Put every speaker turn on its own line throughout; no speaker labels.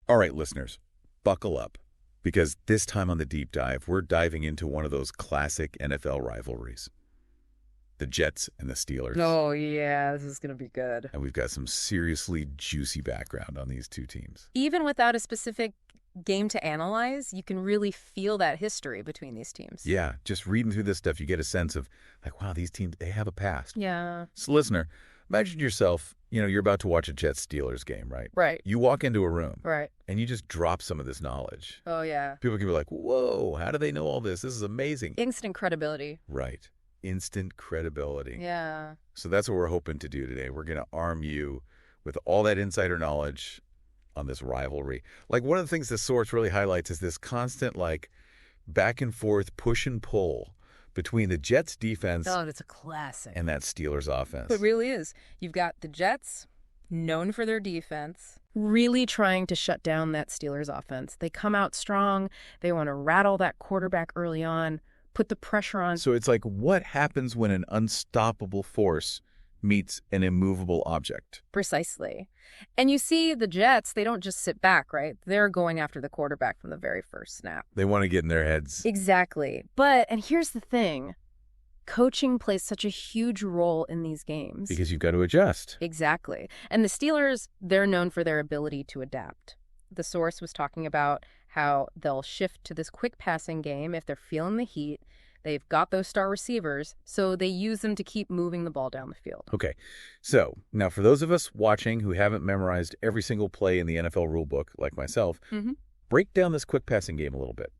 All right, listeners, buckle up, because this time on the deep dive, we're diving into one of those classic NFL rivalries, the Jets and the Steelers.
Oh, yeah, this is going to be good.
And we've got some seriously juicy background on these two teams.
Even without a specific game to analyze, you can really feel that history between these teams.
Yeah, just reading through this stuff, you get a sense of, like, wow, these teams, they have a past.
Yeah.
So, listener, imagine yourself, you're about to watch a Jets-Steelers game, right?
Right.
You walk into a room.
Right.
And you just drop some of this knowledge.
Oh, yeah.
People can be like, whoa, how do they know all this? This is amazing.
Instant credibility.
Right. Instant credibility.
Yeah.
So that's what we're hoping to do today. We're going to arm you with all that insider knowledge on this rivalry. Like, one of the things the source really highlights is this constant, like, back and forth push and pull between the Jets defense
it's a classic.
and that Steelers offense.
It really is. You've got the Jets, known for their defense, really trying to shut down that Steelers offense. They come out strong. They want to rattle that quarterback early on, put the pressure on.
So it's like, what happens when an unstoppable force meets an immovable object?
Precisely. And you see the Jets, they don't just sit back, right? They're going after the quarterback from the very first snap.
They want to get in their heads.
Exactly. And here's the thing. Coaching plays such a huge role in these games.
Because you've got to adjust.
Exactly. And the Steelers, they're known for their ability to adapt. The source was talking about how they'll shift to this quick passing game if they're feeling the heat. They've got those star receivers, so they use them to keep moving the ball down the field.
Okay, so now for those of us watching who haven't memorized every single play in the NFL rulebook, like myself, break down this quick passing game a little bit.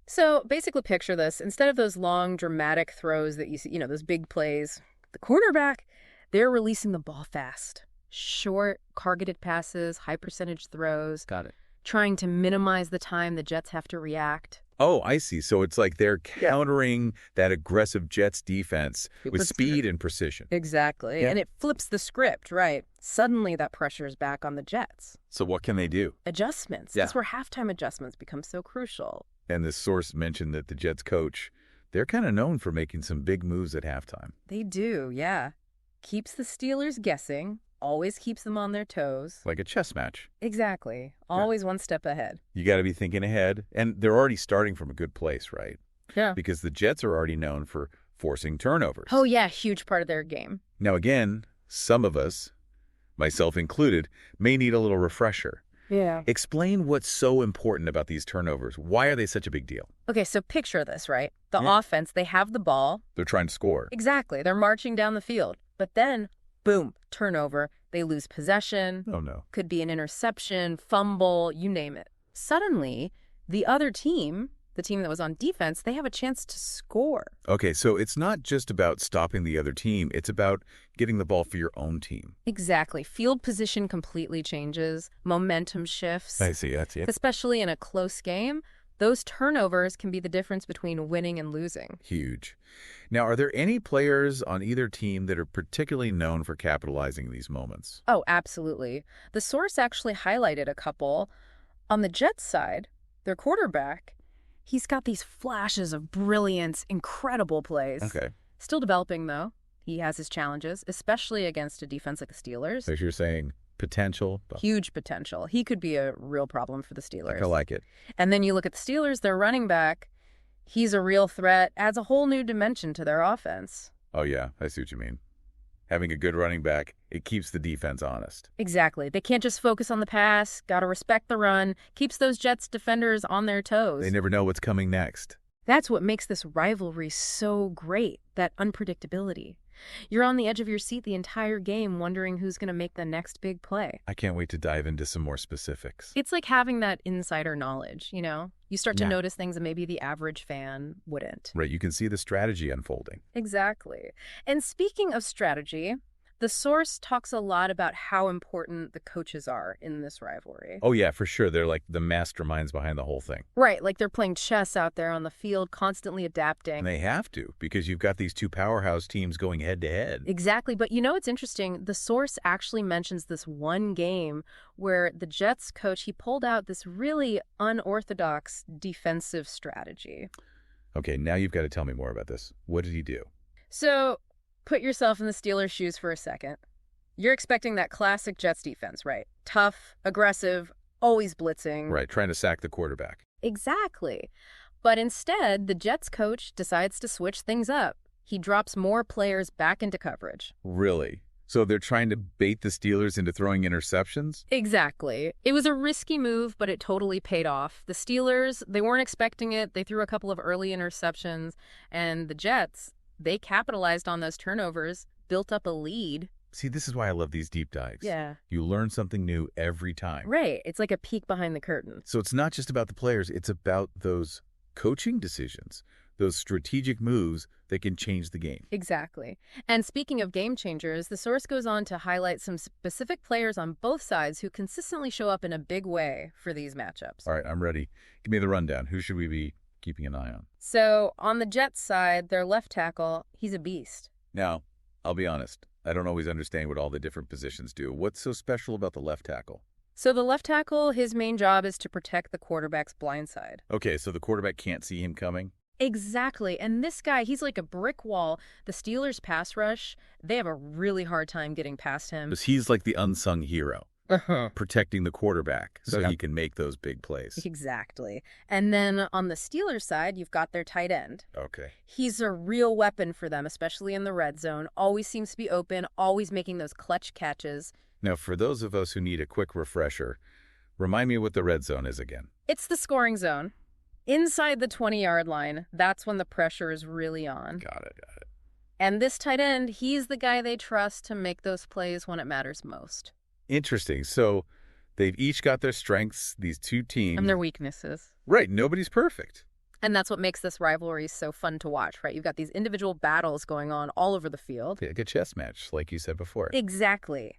So basically picture this. Instead of those long, dramatic throws that you see, those big plays, the quarterback, they're releasing the ball fast. Short, targeted passes, high percentage throws.
Got it.
Trying to minimize the time the Jets have to react.
Oh, I see. So it's like they're countering that aggressive Jets defense with speed and precision.
Exactly.
Yeah.
And it flips the script, right? Suddenly that pressure is back on the Jets.
So what can they do?
Adjustments.
Yeah.
That's where halftime adjustments become so crucial.
And this source mentioned that the Jets coach, they're kind of known for making some big moves at halftime.
They do, yeah. Keeps the Steelers guessing. Always keeps them on their toes.
Like a chess match.
Exactly. Always one step ahead.
You got to be thinking ahead. And they're already starting from a good place, right?
Yeah.
Because the Jets are already known for forcing turnovers.
Oh, yeah. Huge part of their game.
Now, again, some of us, myself included, may need a little refresher.
Yeah.
Explain what's so important about these turnovers. Why are they such a big deal?
Okay, so picture this, right? The offense, they have the ball.
They're trying to score.
Exactly. They're marching down the field. But then, boom, turnover. They lose possession.
Oh, no.
Could be an interception, fumble, you name it. Suddenly, the other team, the team that was on defense, they have a chance to score.
Okay, so it's not just about stopping the other team. It's about getting the ball for your own team.
Exactly. Field position completely changes. Momentum shifts.
I see. That's it.
Especially in a close game, those turnovers can be the difference between winning and losing.
Huge. Now, are there any players on either team that are particularly known for capitalizing these moments?
Oh, absolutely. The source actually highlighted a couple. On the Jets side, their quarterback, he's got these flashes of brilliance, incredible plays.
Okay.
Still developing, though. He has his challenges, especially against a defense like the Steelers.
So you're saying potential?
Huge potential. He could be a real problem for the Steelers.
I like it.
And then you look at the Steelers, their running back, he's a real threat, adds a whole new dimension to their offense.
Oh, yeah. I see what you mean. Having a good running back, it keeps the defense honest.
Exactly. They can't just focus on the pass, got to respect the run, keeps those Jets defenders on their toes.
They never know what's coming next.
That's what makes this rivalry so great, that unpredictability. You're on the edge of your seat the entire game wondering who's going to make the next big play.
I can't wait to dive into some more specifics.
It's like having that insider knowledge, You start to
Yeah.
notice things that maybe the average fan wouldn't.
Right, you can see the strategy unfolding.
Exactly. And speaking of strategy, the source talks a lot about how important the coaches are in this rivalry.
Oh, yeah, for sure. They're like the masterminds behind the whole thing.
Right, like they're playing chess out there on the field, constantly adapting.
And they have to, because you've got these two powerhouse teams going head to head.
Exactly. But it's interesting. The source actually mentions this one game where the Jets coach, he pulled out this really unorthodox defensive strategy.
Okay, now you've got to tell me more about this. What did he do?
So put yourself in the Steelers' shoes for a second. You're expecting that classic Jets defense, right? Tough, aggressive, always blitzing.
Right, trying to sack the quarterback.
Exactly. But instead, the Jets coach decides to switch things up. He drops more players back into coverage.
Really? So they're trying to bait the Steelers into throwing interceptions?
Exactly. It was a risky move, but it totally paid off. The Steelers, they weren't expecting it. They threw a couple of early interceptions. And the Jets, they capitalized on those turnovers, built up a lead.
See, this is why I love these deep dives.
Yeah.
You learn something new every time.
Right. It's like a peek behind the curtain.
So it's not just about the players, it's about those coaching decisions, those strategic moves that can change the game.
Exactly. And speaking of game changers, the source goes on to highlight some specific players on both sides who consistently show up in a big way for these matchups.
All right, I'm ready. Give me the rundown. Who should we be keeping an eye on?
So on the Jets side, their left tackle, he's a beast.
Now, I'll be honest. I don't always understand what all the different positions do. What's so special about the left tackle?
So the left tackle, his main job is to protect the quarterback's blind side.
Okay, so the quarterback can't see him coming?
Exactly. And this guy, he's like a brick wall. The Steelers' pass rush, they have a really hard time getting past him.
Because he's like the unsung hero, protecting the quarterback so he can make those big plays.
Exactly. And then on the Steelers' side, you've got their tight end.
Okay.
He's a real weapon for them, especially in the red zone. Always seems to be open, always making those clutch catches.
Now, for those of us who need a quick refresher, remind me what the red zone is again.
It's the scoring zone. Inside the 20-yard line, that's when the pressure is really on.
Got it.
And this tight end, he's the guy they trust to make those plays when it matters most.
Interesting. So they've each got their strengths, these two teams.
And their weaknesses.
Right. Nobody's perfect.
And that's what makes this rivalry so fun to watch, right? You've got these individual battles going on all over the field.
Like a chess match, like you said before.
Exactly.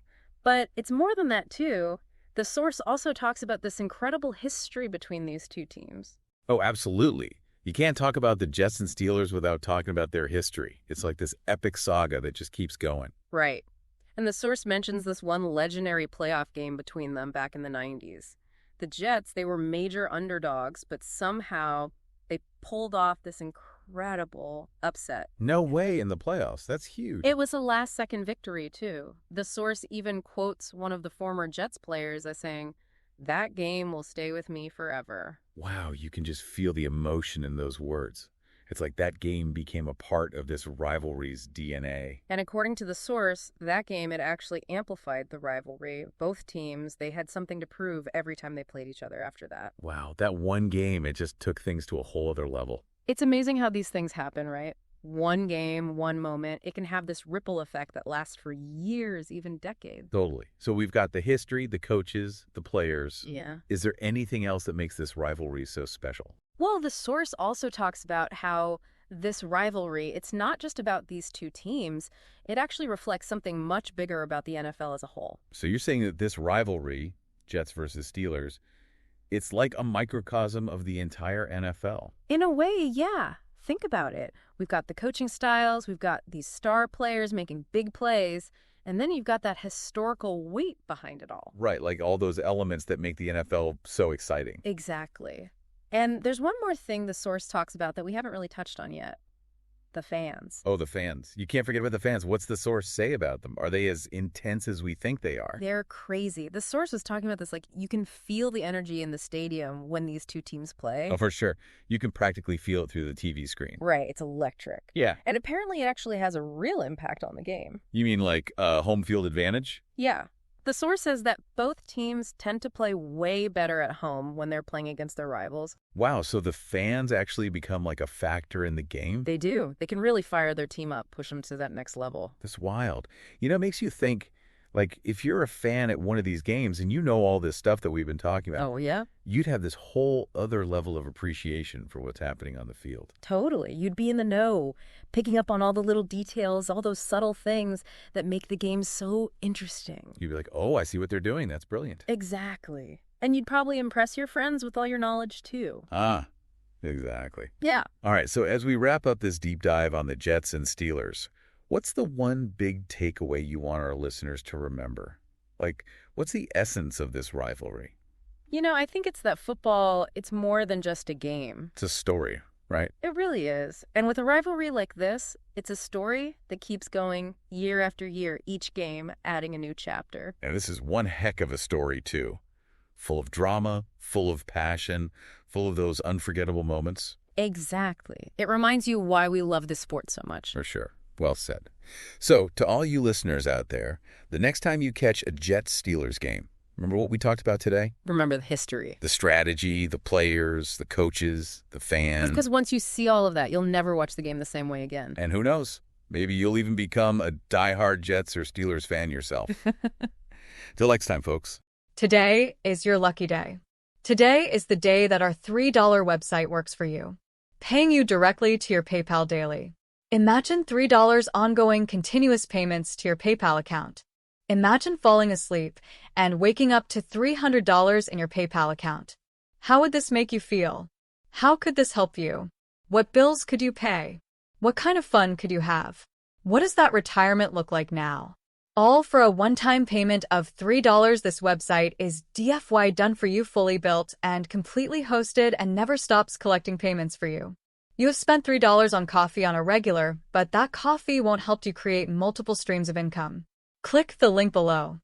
But it's more than that, too. The source also talks about this incredible history between these two teams.
Oh, absolutely. You can't talk about the Jets and Steelers without talking about their history. It's like this epic saga that just keeps going.
Right. And the source mentions this one legendary playoff game between them back in the 90s. The Jets, they were major underdogs, but somehow they pulled off this incredible upset.
No way in the playoffs. That's huge.
It was a last-second victory, too. The source even quotes one of the former Jets players as saying, "That game will stay with me forever."
Wow, you can just feel the emotion in those words. It's like that game became a part of this rivalry's DNA.
And according to the source, that game, it actually amplified the rivalry. Both teams, they had something to prove every time they played each other after that.
Wow, that one game, it just took things to a whole other level.
It's amazing how these things happen, right? One game, one moment, it can have this ripple effect that lasts for years, even decades.
Totally. So we've got the history, the coaches, the players.
Yeah.
Is there anything else that makes this rivalry so special?
Well, the source also talks about how this rivalry, it's not just about these two teams. It actually reflects something much bigger about the NFL as a whole.
So you're saying that this rivalry, Jets versus Steelers, it's like a microcosm of the entire NFL.
In a way, yeah. Think about it. We've got the coaching styles, we've got these star players making big plays, and then you've got that historical weight behind it all.
Right, like all those elements that make the NFL so exciting.
Exactly. And there's one more thing the source talks about that we haven't really touched on yet. The fans.
Oh, the fans. You can't forget about the fans. What's the source say about them? Are they as intense as we think they are?
They're crazy. The source was talking about this, like, you can feel the energy in the stadium when these two teams play.
Oh, for sure. You can practically feel it through the TV screen.
Right, it's electric.
Yeah.
And apparently it actually has a real impact on the game.
You mean like home field advantage?
Yeah. The source says that both teams tend to play way better at home when they're playing against their rivals.
Wow, so the fans actually become like a factor in the game?
They do. They can really fire their team up, push them to that next level.
That's wild. You know, it makes you think, like, if you're a fan at one of these games and you know all this stuff that we've been talking about,
Oh, yeah?
you'd have this whole other level of appreciation for what's happening on the field.
Totally. You'd be in the know, picking up on all the little details, all those subtle things that make the game so interesting.
You'd be like, oh, I see what they're doing. That's brilliant.
Exactly. And you'd probably impress your friends with all your knowledge, too.
Ah, exactly.
Yeah.
All right, so as we wrap up this deep dive on the Jets and Steelers, what's the one big takeaway you want our listeners to remember? Like, what's the essence of this rivalry?
You know, I think it's that football, it's more than just a game.
It's a story, right?
It really is. And with a rivalry like this, it's a story that keeps going year after year, each game adding a new chapter.
And this is one heck of a story, too. full of drama, full of passion, full of those unforgettable moments.
Exactly. It reminds you why we love this sport so much.
For sure. Well said. So, to all you listeners out there, the next time you catch a Jets-Steelers game, remember what we talked about today?
Remember the history.
The strategy, the players, the coaches, the fans.
Because once you see all of that, you'll never watch the game the same way again.
And who knows? Maybe you'll even become a diehard Jets or Steelers fan yourself. Till next time, folks.
Today is your lucky day. Today is the day that our $3 website works for you, paying you directly to your PayPal daily. Imagine $3 ongoing continuous payments to your PayPal account. Imagine falling asleep and waking up to $300 in your PayPal account. How would this make you feel? How could this help you? What bills could you pay? What kind of fun could you have? What does that retirement look like now? All for a one-time payment of $3. This website is DFY done for you, fully built and completely hosted, and never stops collecting payments for you. You have spent $3 on coffee on a regular, but that coffee won't help you create multiple streams of income. Click the link below.